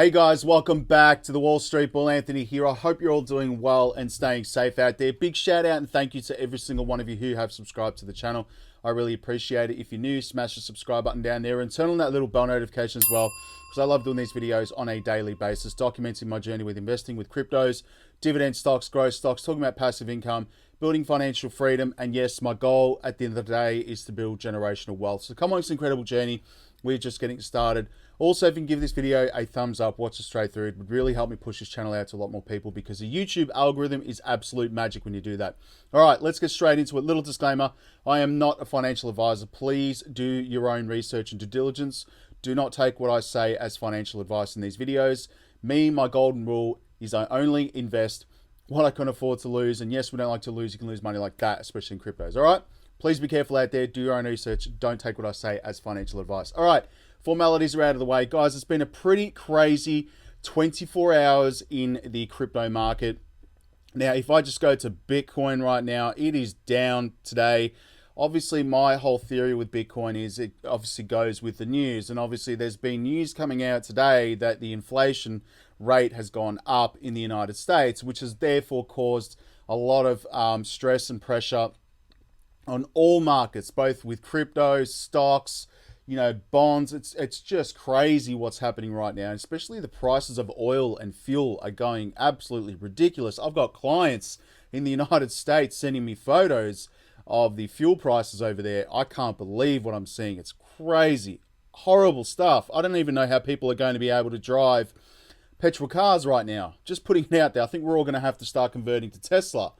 Hey guys, welcome back to the Wall Street Bull. Anthony here. I hope you're all doing well and staying safe out there. Big shout out and thank you to every single one of you who have subscribed to the channel. I really appreciate it. If you're new, smash the subscribe button down there and turn on that little bell notification as well, because I love doing these videos on a daily basis, documenting my journey with investing with cryptos, dividend stocks, growth stocks, talking about passive income, building financial freedom, and yes, my goal at the end of the day is to build generational wealth. So come on, it's an incredible journey. We're just getting started. Also, if you can give this video a thumbs up, watch it straight through, it would really help me push this channel out to a lot more people because the YouTube algorithm is absolute magic when you do that. All right, let's get straight into it. Little disclaimer, I am not a financial advisor. Please do your own research and due diligence. Do not take what I say as financial advice in these videos. My golden rule is I only invest what I can afford to lose. And yes, we don't like to lose. You can lose money like that, especially in cryptos. All right, please be careful out there. Do your own research. Don't take what I say as financial advice. All right. Formalities are out of the way. Guys, it's been a pretty crazy 24 hours in the crypto market. Now, if I just go to Bitcoin right now, it is down today. Obviously, my whole theory with Bitcoin is it obviously goes with the news. And obviously, there's been news coming out today that the inflation rate has gone up in the United States, which has therefore caused a lot of stress and pressure on all markets, both with crypto, stocks, bonds. It's just crazy what's happening right now, especially the prices of oil and fuel are going absolutely ridiculous. I've got clients in the United States sending me photos of the fuel prices over there. I can't believe what I'm seeing. It's crazy, horrible stuff. I don't even know how people are going to be able to drive petrol cars right now. Just putting it out there. I think we're all going to have to start converting to Tesla.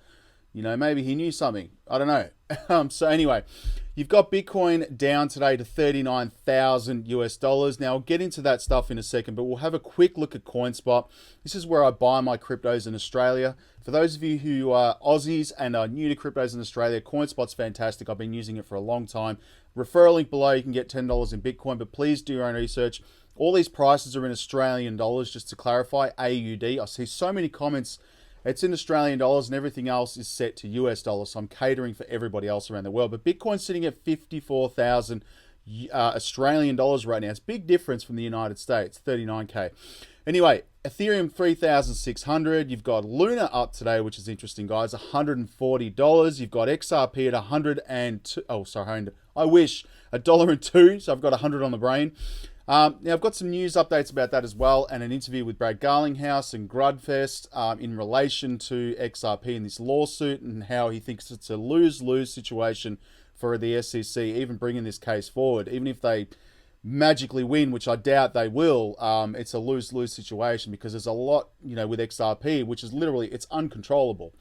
Maybe he knew something. I don't know. So anyway, you've got Bitcoin down today to 39,000 US dollars. Now, I'll get into that stuff in a second, but we'll have a quick look at Coinspot. This is where I buy my cryptos in Australia. For those of you who are Aussies and are new to cryptos in Australia, Coinspot's fantastic. I've been using it for a long time. Referral link below, you can get $10 in Bitcoin, but please do your own research. All these prices are in Australian dollars, just to clarify, AUD. I see so many comments. It's in Australian dollars and everything else is set to US dollars. So I'm catering for everybody else around the world. But Bitcoin's sitting at 54,000 Australian dollars right now. It's a big difference from the United States, 39K. Anyway, Ethereum 3,600. You've got Luna up today, which is interesting, guys, $140. You've got XRP at 102. Oh, sorry, I wish $1.02. So I've got 100 on the brain. Now, I've got some news updates about that as well, and an interview with Garlinghouse and Grundfest in relation to XRP and this lawsuit and how he thinks it's a lose-lose situation for the SEC, even bringing this case forward. Even if they magically win, which I doubt they will, it's a lose-lose situation because there's a lot, with XRP, which is literally, it's uncontrollable.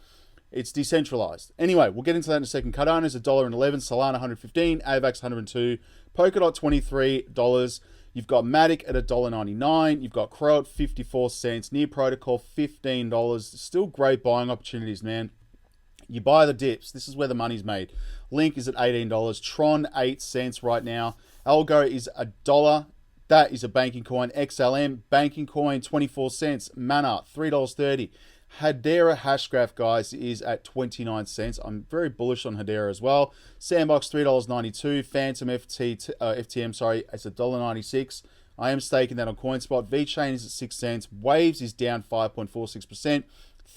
It's decentralized. Anyway, we'll get into that in a second. Cardano's $1.11, Solana $115, AVAX $102, Polkadot $23. You've got Matic at $1.99. You've got Crow at 54 cents. Near Protocol, $15. Still great buying opportunities, man. You buy the dips. This is where the money's made. Link is at $18. Tron, 8 cents right now. Algo is $1. That is a banking coin. XLM, banking coin, 24 cents. Mana, $3.30. Hedera Hashgraph, guys, is at 29 cents. I'm very bullish on Hedera as well. Sandbox, $3.92. Phantom FTM, it's $1.96. I am staking that on Coinspot. VeChain is at 6 cents. Waves is down 5.46%,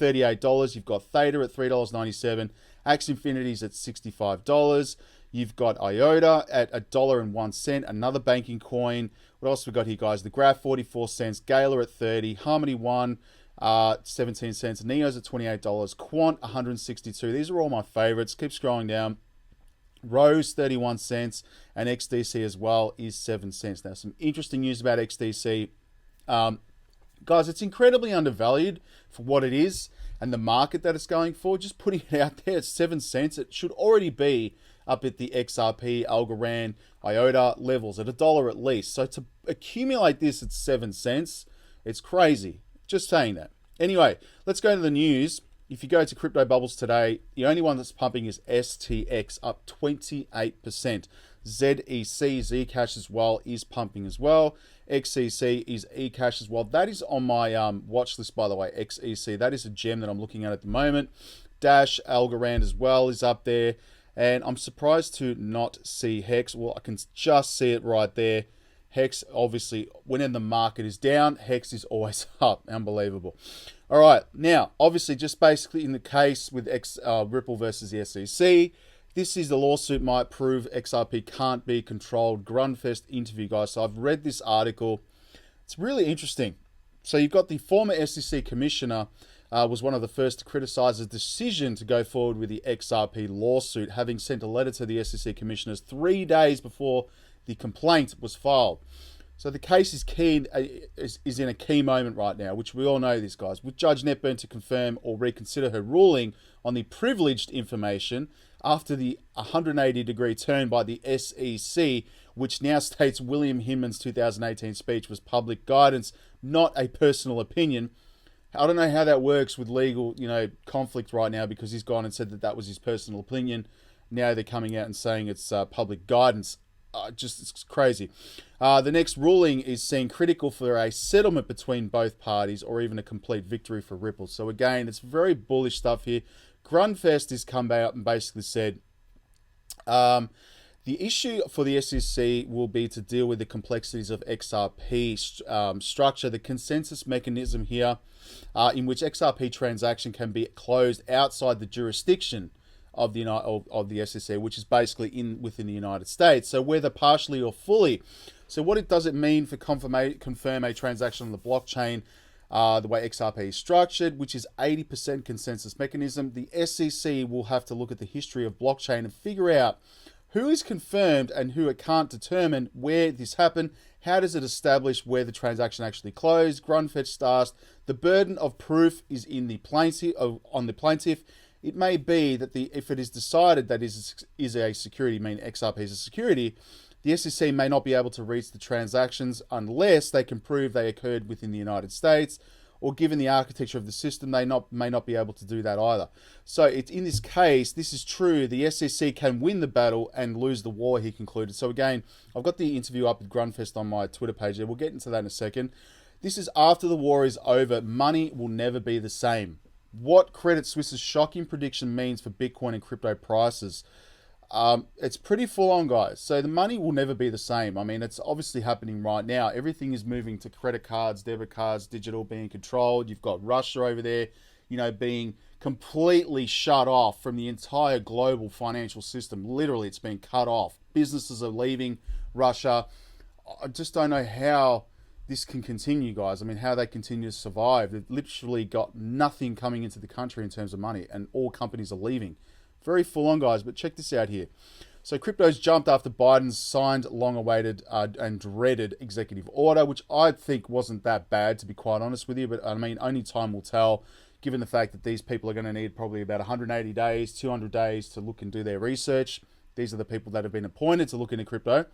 $38. You've got Theta at $3.97. Axie Infinity is at $65. You've got IOTA at $1.01, another banking coin. What else have we got here, guys? The Graph, 44 cents. Gala at 30. Harmony One, 17 cents. Neo's at $28. Quant, 162. These are all my favorites. Keep scrolling down. Rose, 31 cents. And XDC as well is 7 cents. Now, some interesting news about XDC. Guys, it's incredibly undervalued for what it is and the market that it's going for. Just putting it out there, it's 7 cents. It should already be up at the XRP, Algorand, IOTA levels at $1 at least. So to accumulate this at 7 cents, it's crazy. Just saying that. Anyway, let's go to the news. If you go to Crypto Bubbles today, the only one that's pumping is STX, up 28%. ZEC, Zcash as well, is pumping as well. XCC is eCash as well. That is on my watch list, by the way, XEC. That is a gem that I'm looking at the moment. Dash, Algorand as well is up there. And I'm surprised to not see Hex. Well, I can just see it right there. Hex, obviously, when the market is down, Hex is always up. Unbelievable. All right, now, obviously, just basically in the case with Ripple versus the SEC, this is the lawsuit might prove XRP can't be controlled. Grundfest interview, guys. So I've read this article. It's really interesting. So you've got the former SEC commissioner was one of the first to criticize the decision to go forward with the XRP lawsuit, having sent a letter to the SEC commissioners 3 days before the complaint was filed. So the case is in a key moment right now, which we all know this, guys, with Judge Netburn to confirm or reconsider her ruling on the privileged information after the 180-degree turn by the SEC, which now states William Hinman's 2018 speech was public guidance, not a personal opinion. I don't know how that works with legal, conflict right now, because he's gone and said that was his personal opinion. Now they're coming out and saying it's public guidance. It's crazy. The next ruling is seen critical for a settlement between both parties or even a complete victory for Ripple. So again, it's very bullish stuff here. Grundfest has come out and basically said the issue for the SEC will be to deal with the complexities of XRP structure, the consensus mechanism here in which XRP transaction can be closed outside the jurisdiction of the SEC, which is basically within the United States. So whether partially or fully. So what does it mean for confirm a transaction on the blockchain, the way XRP is structured, which is 80% consensus mechanism? The SEC will have to look at the history of blockchain and figure out who is confirmed and who it can't determine where this happened. How does it establish where the transaction actually closed? Grundfest asked, the burden of proof is on the plaintiff. It may be that if it is decided that is a security, meaning XRP is a security, the SEC may not be able to reach the transactions unless they can prove they occurred within the United States, or given the architecture of the system, they may not be able to do that either. So in this case, this is true. The SEC can win the battle and lose the war, he concluded. So again, I've got the interview up with Grundfest on my Twitter page there. We'll get into that in a second. This is after the war is over. Money will never be the same. What Credit Suisse's shocking prediction means for Bitcoin and crypto prices. It's pretty full on, guys. So the money will never be the same. I mean, it's obviously happening right now. Everything is moving to credit cards, debit cards, digital, being controlled. You've got Russia over there, being completely shut off from the entire global financial system. Literally, it's been cut off. Businesses are leaving Russia. I just don't know how this can continue, guys. I mean, how they continue to survive. They've literally got nothing coming into the country in terms of money, and all companies are leaving. Very full on, guys, but check this out here. So crypto's jumped after Biden's signed long-awaited and dreaded executive order, which I think wasn't that bad, to be quite honest with you. But I mean, only time will tell, given the fact that these people are going to need probably about 180 days, 200 days to look and do their research. These are the people that have been appointed to look into crypto.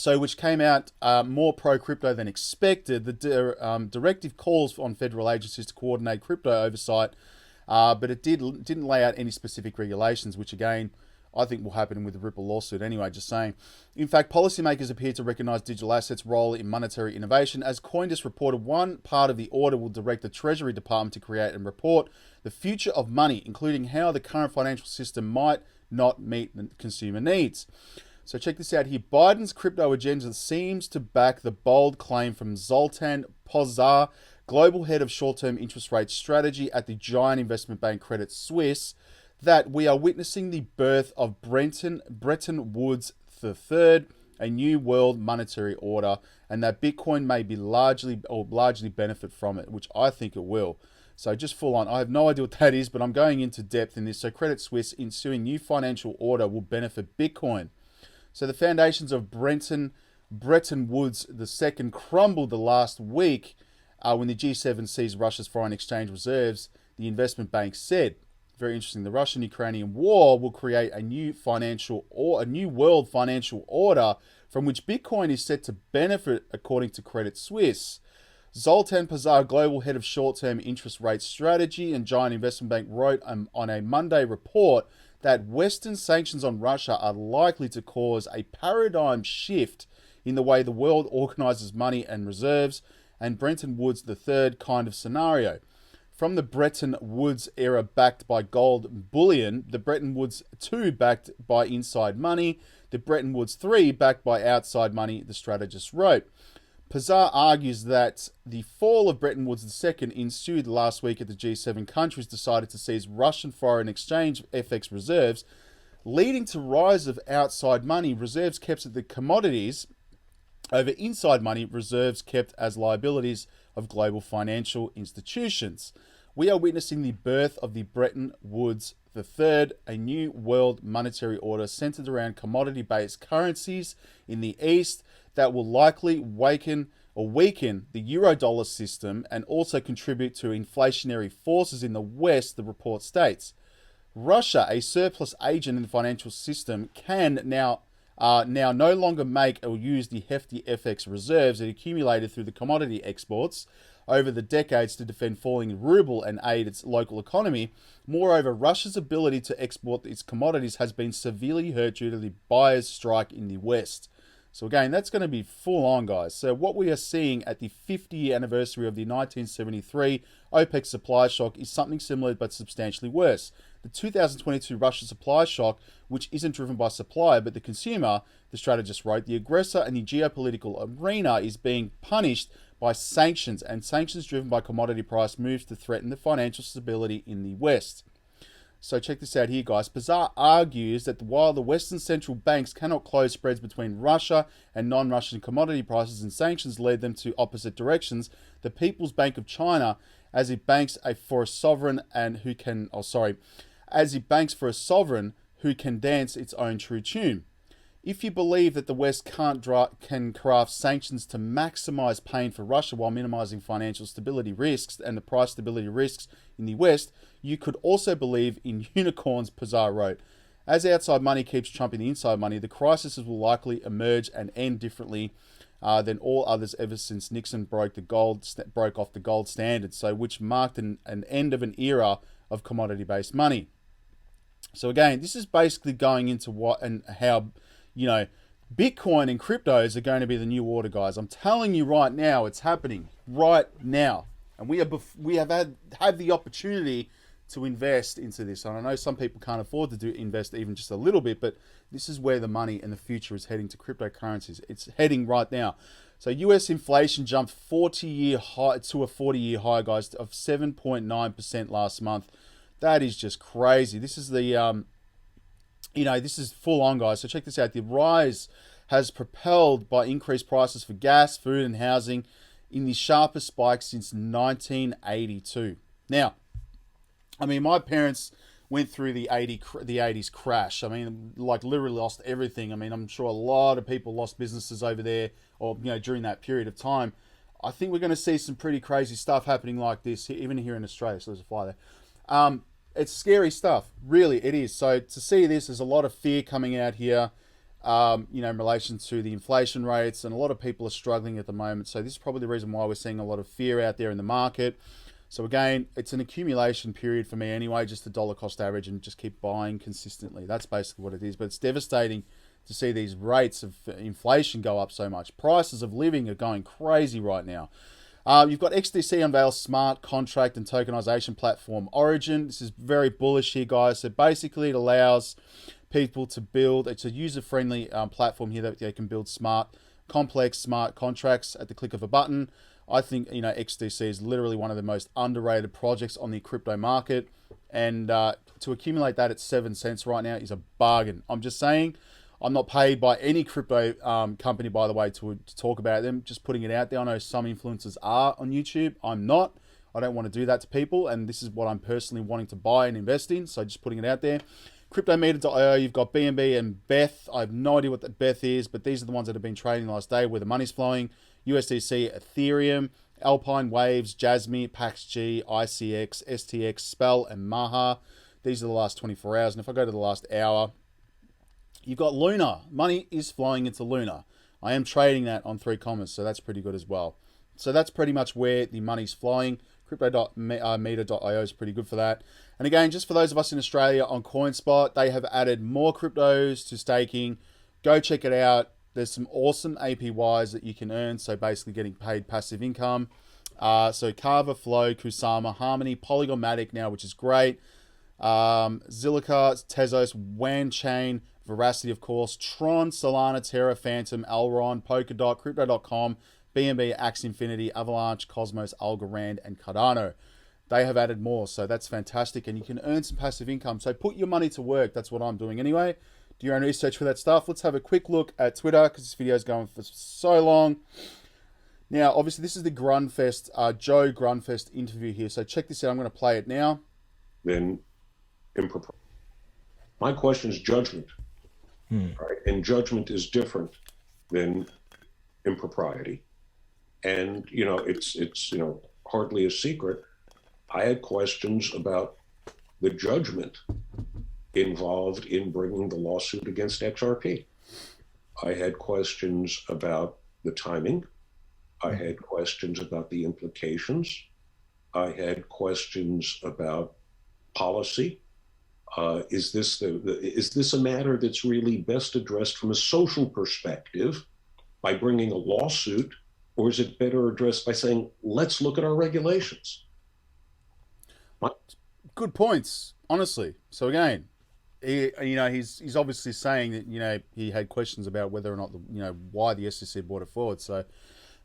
Which came out more pro-crypto than expected. The directive calls on federal agencies to coordinate crypto oversight, but it didn't lay out any specific regulations, which again, I think will happen with the Ripple lawsuit anyway, just saying. In fact, policymakers appear to recognize digital assets' role in monetary innovation. As Coindesk reported, one part of the order will direct the Treasury Department to create and report the future of money, including how the current financial system might not meet the consumer needs. So check this out here. Biden's crypto agenda seems to back the bold claim from Zoltan Pozsar, global head of short-term interest rate strategy at the giant investment bank Credit Suisse, that we are witnessing the birth of Bretton Woods III, a new world monetary order, and that Bitcoin may be largely benefit from it, which I think it will. So just full on. I have no idea what that is, but I'm going into depth in this. So Credit Suisse ensuing new financial order will benefit Bitcoin. So the foundations of Bretton Woods II crumbled the last week when the G7 seized Russia's foreign exchange reserves, the investment bank said. Very interesting. The Russian-Ukrainian war will create a new world financial order from which Bitcoin is set to benefit, according to Credit Suisse. Zoltan Pozsar, global head of short-term interest rate strategy and giant investment bank, wrote on a Monday report that Western sanctions on Russia are likely to cause a paradigm shift in the way the world organizes money and reserves, and Bretton Woods III kind of scenario. From the Bretton Woods era backed by gold bullion, the Bretton Woods II backed by inside money, the Bretton Woods 3 backed by outside money, the strategist wrote. Pazar argues that the fall of Bretton Woods II ensued last week as the G7 countries decided to seize Russian foreign exchange FX reserves, leading to rise of outside money, reserves kept at the commodities over inside money, reserves kept as liabilities of global financial institutions. We are witnessing the birth of the Bretton Woods III, a new world monetary order centered around commodity-based currencies in the East that will likely weaken the euro-dollar system and also contribute to inflationary forces in the West, the report states. Russia, a surplus agent in the financial system, can now no longer make or use the hefty FX reserves it accumulated through the commodity exports over the decades to defend falling ruble and aid its local economy. Moreover, Russia's ability to export its commodities has been severely hurt due to the buyer's strike in the West. So again, that's going to be full on, guys. So what we are seeing at the 50-year anniversary of the 1973 OPEC supply shock is something similar but substantially worse. The 2022 Russia supply shock, which isn't driven by supply but the consumer, the strategist wrote, the aggressor in the geopolitical arena is being punished by sanctions, and sanctions driven by commodity price moves to threaten the financial stability in the West. So check this out here, guys. Pazar argues that while the Western central banks cannot close spreads between Russia and non-Russian commodity prices and sanctions lead them to opposite directions, the People's Bank of China, as it banks for a sovereign who can dance its own true tune. If you believe that the West can craft sanctions to maximize pain for Russia while minimizing financial stability risks and the price stability risks in the West, you could also believe in unicorns, Pazar wrote. As outside money keeps trumping the inside money, the crisis will likely emerge and end differently than all others ever since Nixon broke off the gold standard, so which marked an end of an era of commodity-based money. So again, this is basically going into what and how, Bitcoin and cryptos are going to be the new order, guys. I'm telling you right now, it's happening right now, and we have had the opportunity to invest into this. And I know some people can't afford to invest even just a little bit, but this is where the money and the future is heading to cryptocurrencies. It's heading right now. So US inflation jumped 40-year high to a 40-year high, guys, of 7.9% last month. That is just crazy. This is the this is full on, guys. So check this out. The rise has propelled by increased prices for gas, food, and housing in the sharpest spike since 1982. Now, my parents went through the 80s crash. Literally lost everything. I'm sure a lot of people lost businesses over there or, during that period of time. I think we're going to see some pretty crazy stuff happening like this, even here in Australia. So there's a fly there. It's scary stuff. Really, it is. So to see this, there's a lot of fear coming out here, in relation to the inflation rates, and a lot of people are struggling at the moment. So this is probably the reason why we're seeing a lot of fear out there in the market. So again, it's an accumulation period for me anyway, just the dollar cost average and just keep buying consistently. That's basically what it is. But it's devastating to see these rates of inflation go up so much. Prices of living are going crazy right now. You've got XDC unveils smart contract and tokenization platform Origin. This is very bullish here, guys. So basically it allows people to build, it's a user-friendly platform here that they can build complex smart contracts at the click of a button. I think, XDC is literally one of the most underrated projects on the crypto market. And to accumulate that at 7 cents right now is a bargain. I'm just saying, I'm not paid by any crypto company, by the way, to talk about them. Just putting it out there. I know some influencers are on YouTube. I'm not. I don't want to do that to people. And this is what I'm personally wanting to buy and invest in. So just putting it out there. Cryptometer.io, you've got BNB and Beth. I have no idea what that Beth is, but these are the ones that have been trading last day where the money's flowing. USDC, Ethereum, Alpine Waves, Jasmy, PaxG, ICX, STX, Spell, and Maha. These are the last 24 hours. And if I go to the last hour, you've got Luna. Money is flowing into Luna. I am trading that on 3 so that's pretty good as well. So that's pretty much where the money's flowing. Crypto.meter.io is pretty good for that. And again, just for those of us in Australia on Coinspot, they have added more cryptos to staking. Go check it out. There's some awesome APYs that you can earn. So basically getting paid passive income. So Carver, Flow, Kusama, Harmony, Polygonmatic now, which is great. Zilliqa, Tezos, WAN Chain, Veracity, of course, Tron, Solana, Terra, Phantom, Elrond, Polkadot, Crypto.com, BNB, Axie Infinity, Avalanche, Cosmos, Algorand, and Cardano. They have added more, so that's fantastic, and you can earn some passive income. So put your money to work. That's what I'm doing anyway. Do your own research for that stuff. Let's have a quick look at Twitter, because this video is going for so long. Now, obviously, this is the Grundfest, Joe Grundfest interview here. So check this out. I'm going to play it now. Then impropriety. My question is judgment, right? And judgment is different than impropriety. And, it's hardly a secret. I had questions about the judgment involved in bringing the lawsuit against XRP. I had questions about the timing. I had questions about the implications. I had questions about policy. Is this a matter that's really best addressed from a social perspective by bringing a lawsuit, or is it better addressed by saying, let's look at our regulations? Good points, honestly. So again, he's obviously saying that he had questions about whether or not why the SEC brought it forward. So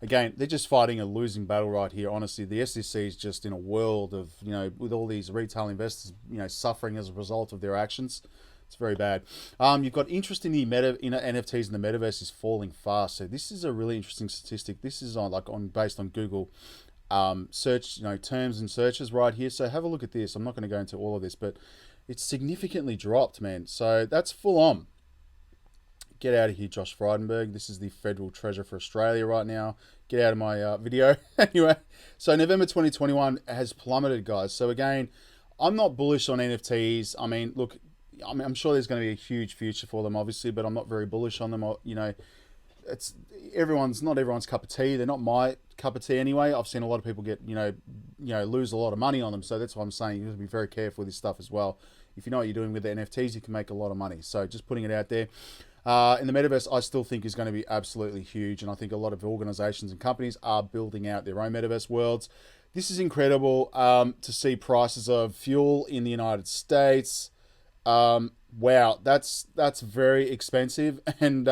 again, they're just fighting a losing battle right here. Honestly, the SEC is just in a world of with all these retail investors suffering as a result of their actions. It's very bad. You've got interest in the NFTs and the metaverse is falling fast. So this is a really interesting statistic. This is based on Google. Search terms and searches right here. So have a look at this. I'm not going to go into all of this, but it's significantly dropped, man. So that's full on. Get out of here, Josh Frydenberg. This is the Federal Treasurer for Australia right now. Get out of my video. Anyway, so November 2021 has plummeted, guys. So again, I'm not bullish on NFTs. I mean, look, I'm sure there's going to be a huge future for them, obviously, but I'm not very bullish on them. It's not everyone's cup of tea. They're not my cup of tea anyway. I've seen a lot of people get lose a lot of money on them. So that's why I'm saying you have to be very careful with this stuff as well. If you know what you're doing with the NFTs, you can make a lot of money. So just putting it out there. In the metaverse, I still think is going to be absolutely huge, and I think a lot of organizations and companies are building out their own metaverse worlds. This is incredible to see prices of fuel in the United States. Wow, that's very expensive, and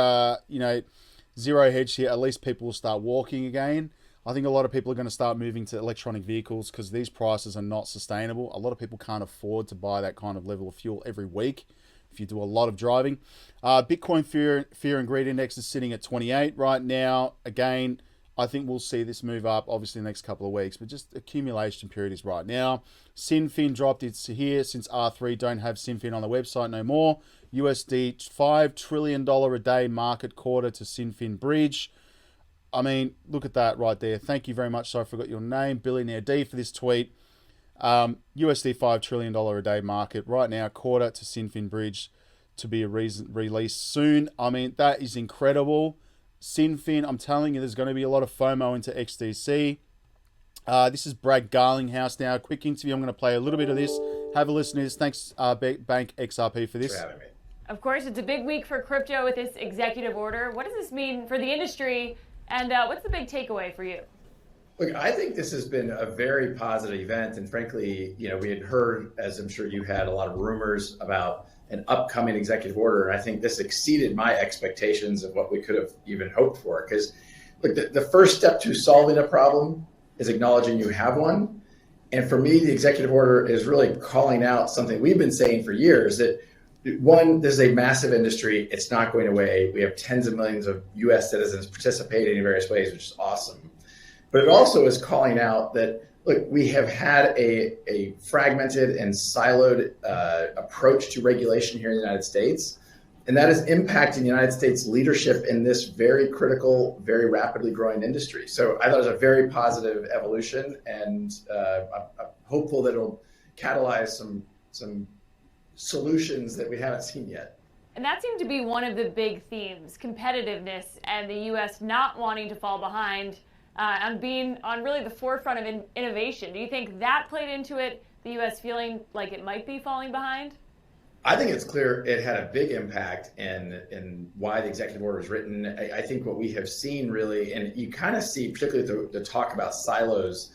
zero hedge here. At least people will start walking again. I think a lot of people are going to start moving to electronic vehicles because these prices are not sustainable. A lot of people can't afford to buy that kind of level of fuel every week if you do a lot of driving. Bitcoin fear and greed index is sitting at 28 right now. Again, I think we'll see this move up obviously in the next couple of weeks, but just accumulation period is right now. Sinfin dropped. It's here since R3 don't have Sinfin on the website no more. USD $5 trillion a day market quarter to Sinfin bridge. I mean, look at that right there. Thank you very much. Sorry, I forgot your name. Billionaire D for this tweet. USD $5 trillion a day market right now, quarter to Sinfin bridge to be released soon. I mean, that is incredible. Sinfin, I'm telling you, there's going to be a lot of FOMO into XDC. This is Brad Garlinghouse now. Quick interview. I'm going to play a little bit of this. Have a listen to this. Thanks, Bank XRP, for this. Of course, it's a big week for crypto with this executive order. What does this mean for the industry, and what's the big takeaway for you? Look, I think this has been a very positive event, and frankly, we had heard, as I'm sure you had, a lot of rumors about an upcoming executive order, and I think this exceeded my expectations of what we could have even hoped for. Because, look, the first step to solving a problem is acknowledging you have one, and for me, the executive order is really calling out something we've been saying for years, that one, this is a massive industry. It's not going away. We have tens of millions of U.S. citizens participating in various ways, which is awesome. But it also is calling out that, look, we have had a fragmented and siloed approach to regulation here in the United States, and that is impacting the United States leadership in this very critical, very rapidly growing industry. So I thought it was a very positive evolution, and I'm hopeful that it'll catalyze some solutions that we haven't seen yet. And that seemed to be one of the big themes, competitiveness and the U.S. not wanting to fall behind on being on really the forefront of innovation. Do you think that played into it, the U.S. feeling like it might be falling behind? I think it's clear it had a big impact in why the executive order was written. I think what we have seen really, and you kind of see particularly the talk about silos,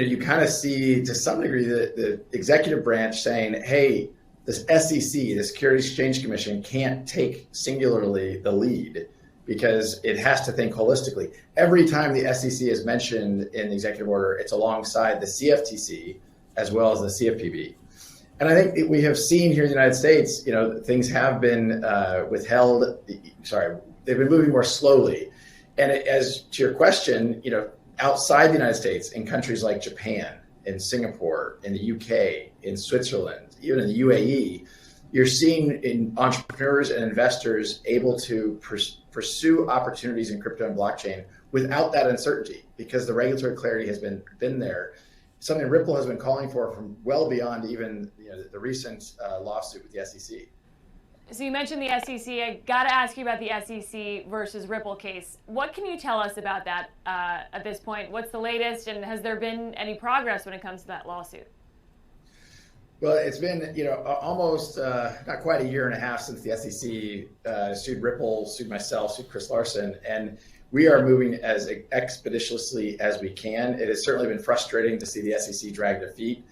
you kind of see to some degree the executive branch saying, hey, this SEC, the Securities Exchange Commission, can't take singularly the lead because it has to think holistically. Every time the SEC is mentioned in the executive order, it's alongside the CFTC as well as the CFPB. And I think we have seen here in the United States, things have been withheld. Sorry, they've been moving more slowly. And as to your question, outside the United States, in countries like Japan, in Singapore, in the UK, in Switzerland, even in the UAE, you're seeing entrepreneurs and investors able to pursue opportunities in crypto and blockchain without that uncertainty, because the regulatory clarity has been there. Something Ripple has been calling for from well beyond even the recent lawsuit with the SEC. So you mentioned the SEC. I got to ask you about the SEC versus Ripple case. What can you tell us about that at this point? What's the latest, and has there been any progress when it comes to that lawsuit? Well, it's been almost not quite a year and a half since the SEC sued Ripple, sued myself, sued Chris Larson, and we are moving as expeditiously as we can. It has certainly been frustrating to see the SEC drag their feet.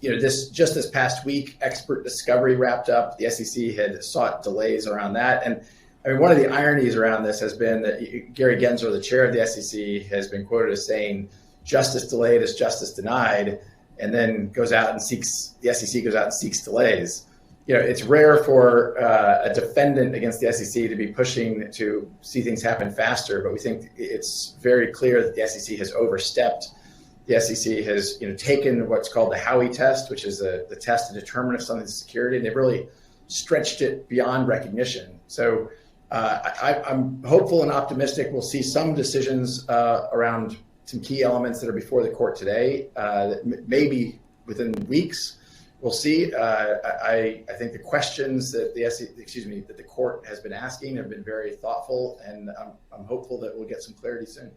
This past week, expert discovery wrapped up. The SEC had sought delays around that, and I mean, one of the ironies around this has been that Gary Gensler, the chair of the SEC, has been quoted as saying, "Justice delayed is justice denied," and then the SEC goes out and seeks delays. It's rare for a defendant against the SEC to be pushing to see things happen faster, but we think it's very clear that the SEC has overstepped. The SEC has taken what's called the Howey test, which is the test to determine if something's security, and they've really stretched it beyond recognition. So I'm hopeful and optimistic we'll see some decisions around some key elements that are before the court today, maybe within weeks. We'll see. I think the questions that that the court has been asking have been very thoughtful, and I'm hopeful that we'll get some clarity soon.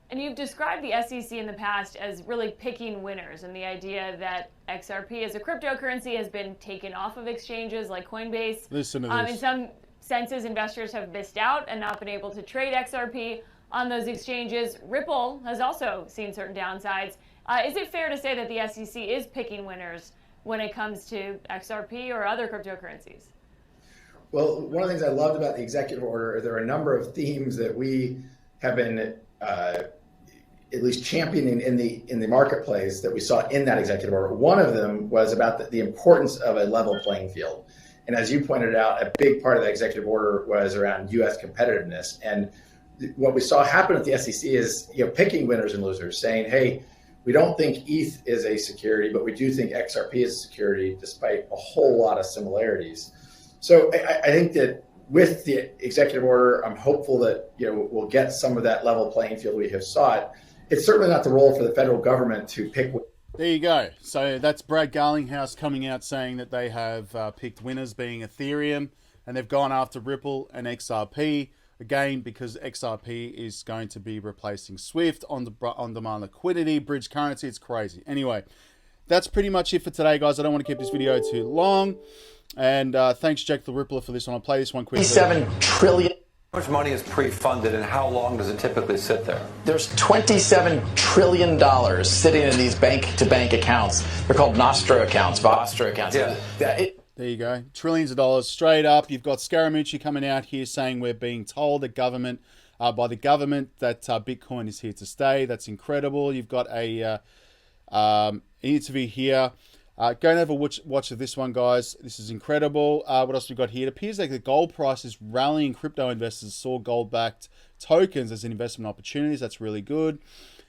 And you've described the SEC in the past as really picking winners, and the idea that XRP as a cryptocurrency has been taken off of exchanges like Coinbase. Listen to this. In some senses, investors have missed out and not been able to trade XRP on those exchanges. Ripple has also seen certain downsides. Is it fair to say that the SEC is picking winners when it comes to XRP or other cryptocurrencies? Well, one of the things I loved about the executive order, there are a number of themes that we have been at least championing in the marketplace that we saw in that executive order. One of them was about the importance of a level playing field. And as you pointed out, a big part of the executive order was around U.S. competitiveness. And what we saw happen at the SEC is picking winners and losers, saying, hey, we don't think ETH is a security, but we do think XRP is a security, despite a whole lot of similarities. So I think that with the executive order, I'm hopeful that we'll get some of that level playing field we have sought. It's certainly not the role for the federal government to pick. There you go. So that's Brad Garlinghouse coming out saying that they have picked winners, being Ethereum, and they've gone after Ripple and XRP. Again, because XRP is going to be replacing SWIFT, on-demand liquidity, bridge currency. It's crazy. Anyway, that's pretty much it for today, guys. I don't want to keep this video too long. And thanks, Jack the Rippler, for this one. I'll play this one quickly. $27 trillion. How much money is pre-funded, and how long does it typically sit there? There's $27 trillion sitting in these bank-to-bank accounts. They're called Nostro accounts, Vostro accounts. Yeah. There you go. Trillions of dollars straight up. You've got Scaramucci coming out here saying we're being told by the government that Bitcoin is here to stay. That's incredible. You've got a interview here. Go and have a watch of this one, guys. This is incredible. What else we got here? It appears like the gold price is rallying. Crypto investors saw gold-backed tokens as an investment opportunities. That's really good.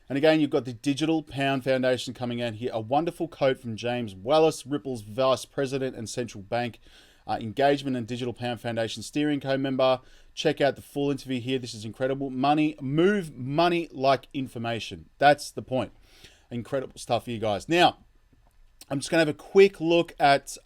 And again, you've got the Digital Pound Foundation coming out here. A wonderful quote from James Wallace, Ripple's Vice President and Central Bank Engagement and Digital Pound Foundation Steering Co-member. Check out the full interview here. This is incredible. Move money like information. That's the point. Incredible stuff for you guys. Now, I'm just going to have a quick look at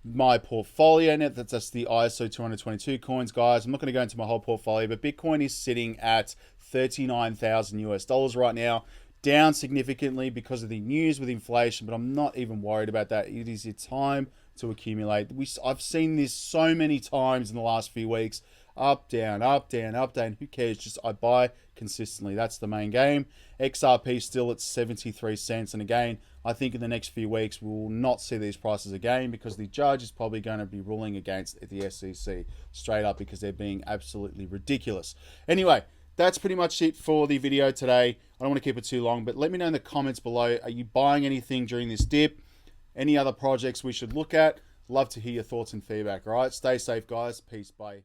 my portfolio. Now, that's the ISO 222 coins, guys. I'm not going to go into my whole portfolio, but Bitcoin is sitting at $39,000 right now, down significantly because of the news with inflation, but I'm not even worried about that. It is your time to accumulate. I've seen this so many times in the last few weeks. Up, down, up, down, up, down. Who cares? Just I buy consistently. That's the main game. XRP still at 73 cents. And again, I think in the next few weeks, we will not see these prices again because the judge is probably going to be ruling against the SEC straight up because they're being absolutely ridiculous. Anyway, that's pretty much it for the video today. I don't want to keep it too long, but let me know in the comments below. Are you buying anything during this dip? Any other projects we should look at? Love to hear your thoughts and feedback. All right, stay safe, guys. Peace. Bye.